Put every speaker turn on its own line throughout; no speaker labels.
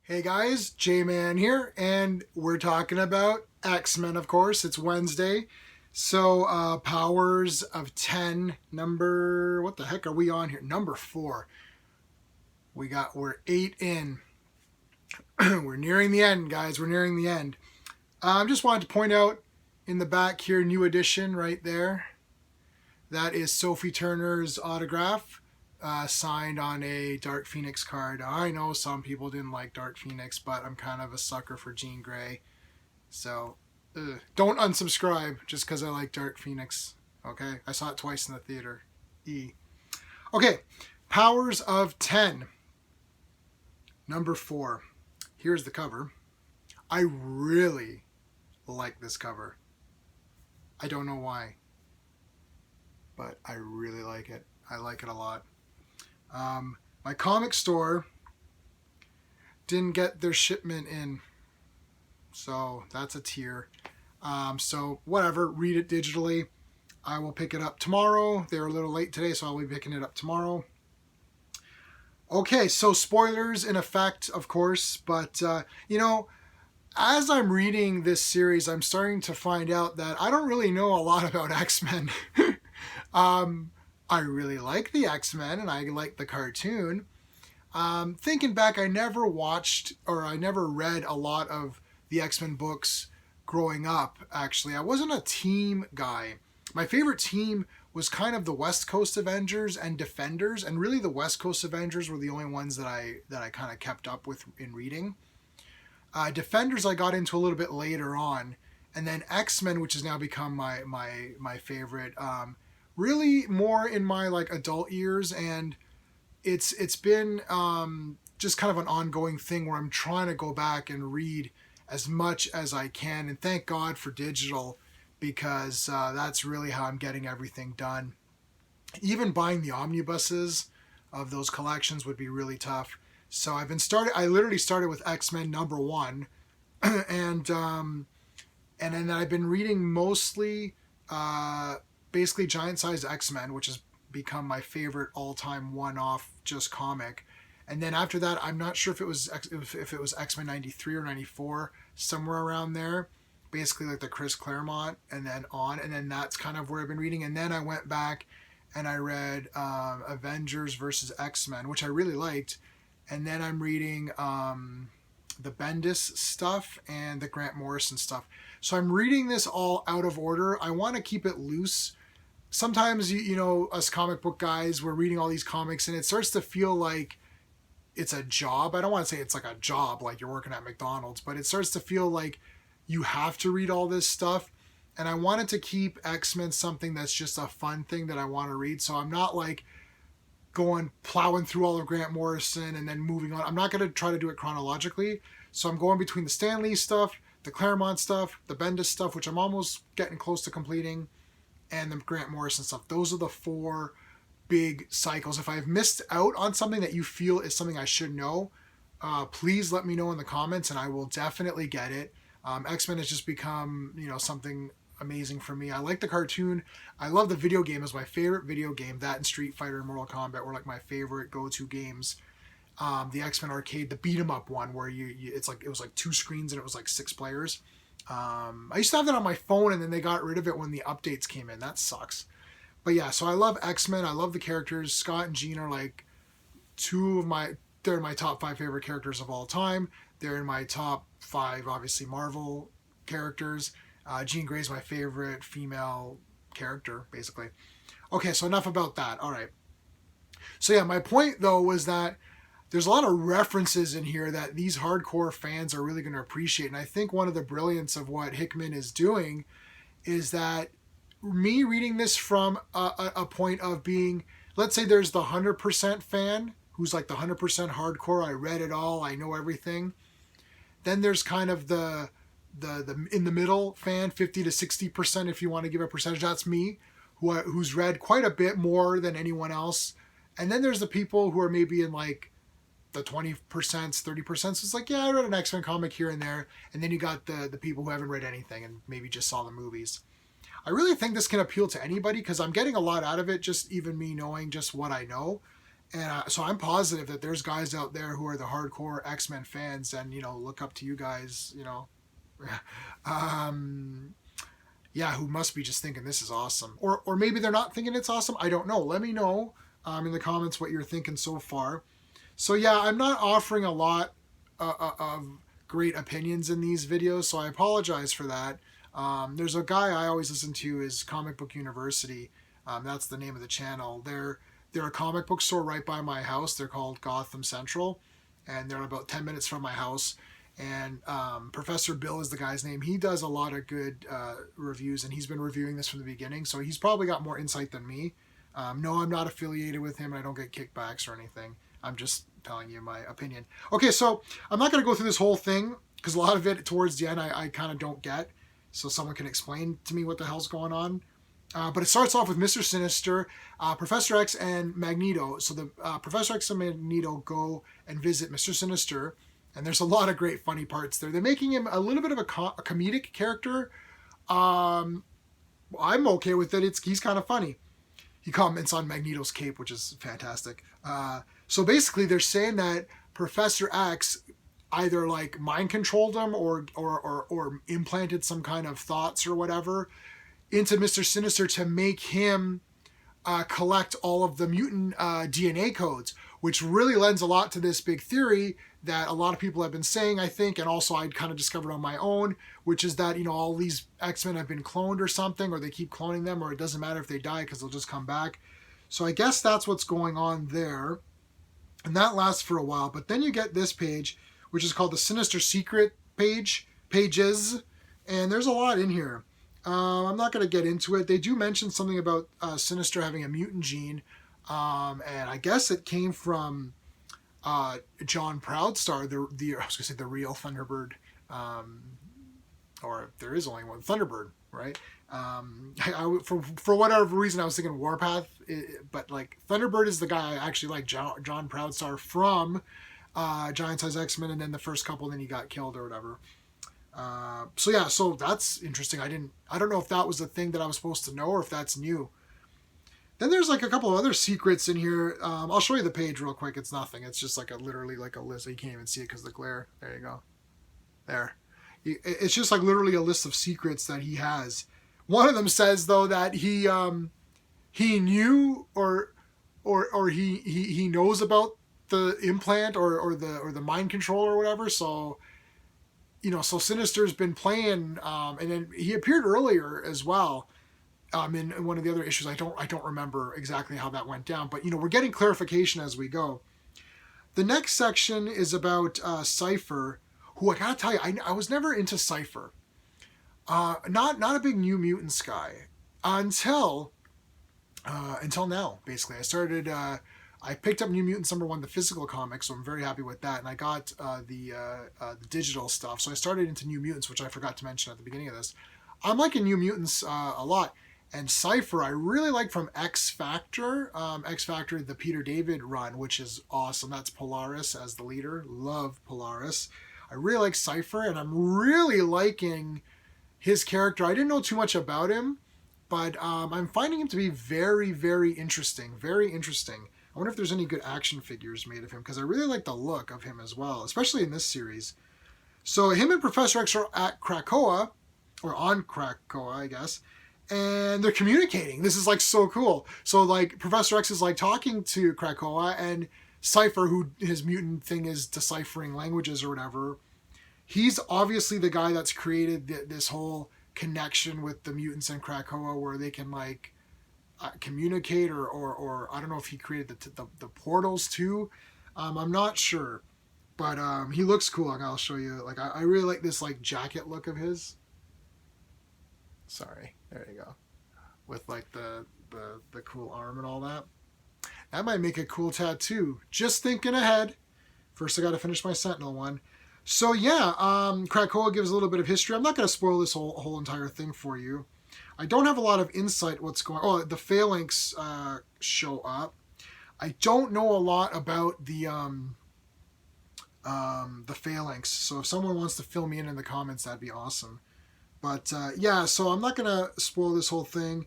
Hey guys, J-Man here, and we're talking about X-Men, of course. It's Wednesday. So, Powers of 10, what the heck are we on here? Number 4. We're 8 in. We're nearing the end, guys. We're nearing the end. Just wanted to point out in the back here, new edition right there. That is Sophie Turner's autograph. Signed on a Dark Phoenix card. I know some people didn't like Dark Phoenix, but I'm kind of a sucker for Jean Grey. So, don't unsubscribe just because I like Dark Phoenix. Okay? I saw it twice in the theater. E. Okay, Powers of 10. Number 4. Here's the cover. I really like this cover. I don't know why, but I really like it. I like it a lot. My comic store didn't get their shipment in, so that's a tear. So whatever, read it digitally. I will pick it up tomorrow. They're a little late today, so I'll be picking it up tomorrow. Okay, so spoilers in effect, of course, but as I'm reading this series, I'm starting to find out that I don't really know a lot about X-Men. I really like the X-Men and I like the cartoon. Thinking back, I never watched or I never read a lot of the X-Men books growing up, actually. I wasn't a team guy. My favorite team was kind of the West Coast Avengers and Defenders, and really the West Coast Avengers were the only ones that I kind of kept up with in reading. Defenders I got into a little bit later on, and then X-Men, which has now become my favorite. Really more in my like adult years, and it's been just kind of an ongoing thing where I'm trying to go back and read as much as I can, and thank God for digital because that's really how I'm getting everything done. Even buying the omnibuses of those collections would be really tough. So I literally started with X-Men number 1, and then I've been reading mostly basically giant size X-Men, which has become my favorite all-time one-off just comic. And then after that, I'm not sure if it was X-Men 93 or 94, somewhere around there. Basically like the Chris Claremont and then on. And then that's kind of where I've been reading. And then I went back and I read Avengers versus X-Men, which I really liked. And then I'm reading the Bendis stuff and the Grant Morrison stuff. So I'm reading this all out of order. I want to keep it loose. Sometimes, us comic book guys, we're reading all these comics and it starts to feel like it's a job. I don't want to say it's like a job, like you're working at McDonald's, but it starts to feel like you have to read all this stuff. And I wanted to keep X-Men something that's just a fun thing that I want to read. So I'm not like plowing through all of Grant Morrison and then moving on. I'm not going to try to do it chronologically. So I'm going between the Stan Lee stuff, the Claremont stuff, the Bendis stuff, which I'm almost getting close to completing, and the Grant Morrison stuff. Those are the 4 big cycles. If I've missed out on something that you feel is something I should know, please let me know in the comments and I will definitely get it. X-Men has just become, something amazing for me. I like the cartoon. I love the video game. As my favorite video game. That and Street Fighter and Mortal Kombat were like my favorite go-to games. The X-Men arcade, the beat 'em up one where it was like 2 screens and it was like 6 players. I used to have that on my phone and then they got rid of it when the updates came in. That sucks. But yeah, so I love X-Men. I love the characters. Scott and Jean are like they're my top 5 favorite characters of all time. They're in my top 5, obviously, Marvel characters. Jean Grey's my favorite female character, basically. Okay, so enough about that. All right. So yeah, my point though was that there's a lot of references in here that these hardcore fans are really going to appreciate. And I think one of the brilliance of what Hickman is doing is that me reading this from a point of being, let's say there's the 100% fan who's like the 100% hardcore. I read it all. I know everything. Then there's kind of the in the middle fan, 50 to 60%, if you want to give a percentage. That's me, who's read quite a bit more than anyone else. And then there's the people who are maybe in like the 20%, 30%. So it's like, yeah, I read an X-Men comic here and there. And then you got the people who haven't read anything and maybe just saw the movies. I really think this can appeal to anybody because I'm getting a lot out of it, just even me knowing just what I know. And so I'm positive that there's guys out there who are the hardcore X-Men fans and, look up to you guys, um, yeah, who must be just thinking this is awesome. Or maybe they're not thinking it's awesome. I don't know. Let me know in the comments what you're thinking so far. So yeah, I'm not offering a lot of great opinions in these videos, so I apologize for that. There's a guy I always listen to is Comic Book University. That's the name of the channel. They're a comic book store right by my house. They're called Gotham Central, and they're about 10 minutes from my house. And Professor Bill is the guy's name. He does a lot of good reviews, and he's been reviewing this from the beginning, so he's probably got more insight than me. No, I'm not affiliated with him, and I don't get kickbacks or anything. I'm just telling you my opinion. Okay, so I'm not going to go through this whole thing, because a lot of it towards the end I kind of don't get, so someone can explain to me what the hell's going on. But it starts off with Mr. Sinister, Professor X, and Magneto. So the Professor X and Magneto go and visit Mr. Sinister, and there's a lot of great funny parts there. They're making him a little bit of a comedic character. I'm okay with it. He's kind of funny. He comments on Magneto's cape, which is fantastic. So basically, they're saying that Professor X either like mind controlled him or implanted some kind of thoughts or whatever into Mr. Sinister to make him collect all of the mutant DNA codes, which really lends a lot to this big theory that a lot of people have been saying, I think, and also I'd kind of discovered on my own, which is that, all these X-Men have been cloned or something, or they keep cloning them, or it doesn't matter if they die because they'll just come back. So I guess that's what's going on there. And that lasts for a while. But then you get this page, which is called the Sinister Secret pages. And there's a lot in here. I'm not going to get into it. They do mention something about Sinister having a mutant gene. And I guess it came from John Proudstar, the I was going to say the real Thunderbird. Or there is only one Thunderbird, right? For whatever reason, I was thinking Warpath, but like Thunderbird is the guy I actually like, John Proudstar from Giant Size X-Men, and then the first couple, and then he got killed or whatever. So that's interesting. I don't know if that was a thing that I was supposed to know or if that's new. Then there's like a couple of other secrets in here. I'll show you the page real quick. It's nothing. It's just like literally like a list. You can't even see it because of the glare. There you go. There. It's just like literally a list of secrets that he has. One of them says though that he knew or he knows about the implant or the mind control or whatever. So so Sinister's been playing, and then he appeared earlier as well. In one of the other issues, I don't remember exactly how that went down, but we're getting clarification as we go. The next section is about Cypher, who I gotta tell you, I was never into Cypher. Not a big New Mutants guy until now. Basically, I picked up New Mutants #1, the physical comic, so I'm very happy with that, and I got the digital stuff. So I started into New Mutants, which I forgot to mention at the beginning of this. I'm liking New Mutants a lot. And Cypher, I really like from X Factor. X Factor, the Peter David run, which is awesome. That's Polaris as the leader. Love Polaris. I really like Cypher, and I'm really liking his character. I didn't know too much about him, but I'm finding him to be very, very interesting. Very interesting. I wonder if there's any good action figures made of him, because I really like the look of him as well, especially in this series. So him and Professor X are at Krakoa, or on Krakoa, I guess, and they're communicating. This is like so cool. So like Professor X is like talking to Krakoa, and Cypher, who his mutant thing is deciphering languages or whatever, he's obviously the guy that's created this whole connection with the mutants and Krakoa where they can like communicate or I don't know if he created the portals too. I'm not sure, but he looks cool. I'll show you. Like I really like this like jacket look of his. Sorry, there you go, with like the cool arm and all that. That might make a cool tattoo. Just thinking ahead. First, I got to finish my Sentinel one. So yeah, Krakoa gives a little bit of history. I'm not going to spoil this whole entire thing for you. I don't have a lot of insight what's going on. Oh, the Phalanx show up. I don't know a lot about the Phalanx. So if someone wants to fill me in the comments, that'd be awesome. But yeah, so I'm not going to spoil this whole thing.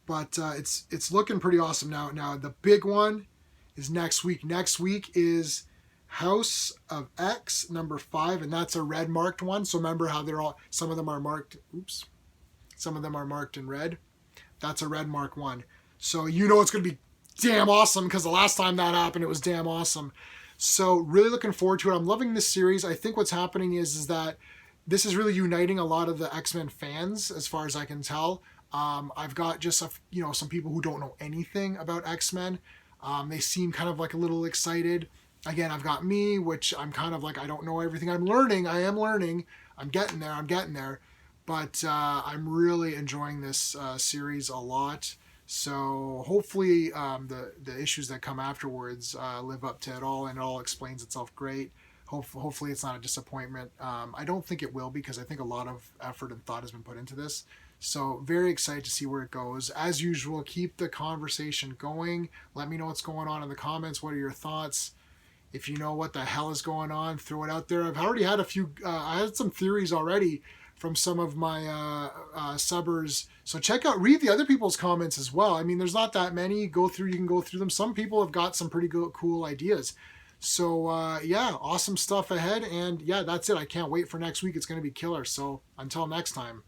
But it's looking pretty awesome now. Now, the big one is next week. Next week is House of X number 5, and that's a red marked one. So remember how they're all, some of them are marked, some of them are marked in red. That's a red mark one. So you know it's going to be damn awesome, because the last time that happened, it was damn awesome. So really looking forward to it. I'm loving this series. I think what's happening is that this is really uniting a lot of the X-Men fans, as far as I can tell. I've got just some people who don't know anything about X-Men. They seem kind of like a little excited. Again, I've got me, which I'm kind of like, I don't know everything. I'm learning. I am learning. I'm getting there. But I'm really enjoying this series a lot. So hopefully the issues that come afterwards live up to it all, and it all explains itself great. Hopefully it's not a disappointment. I don't think it will, because I think a lot of effort and thought has been put into this. So very excited to see where it goes. As usual, keep the conversation going. Let me know what's going on in the comments. What are your thoughts? If you know what the hell is going on, throw it out there. I've already had I had some theories already from some of my subbers. So read the other people's comments as well. I mean, there's not that many. You can go through them. Some people have got some pretty cool ideas. So yeah, awesome stuff ahead. And yeah, that's it. I can't wait for next week. It's going to be killer. So until next time.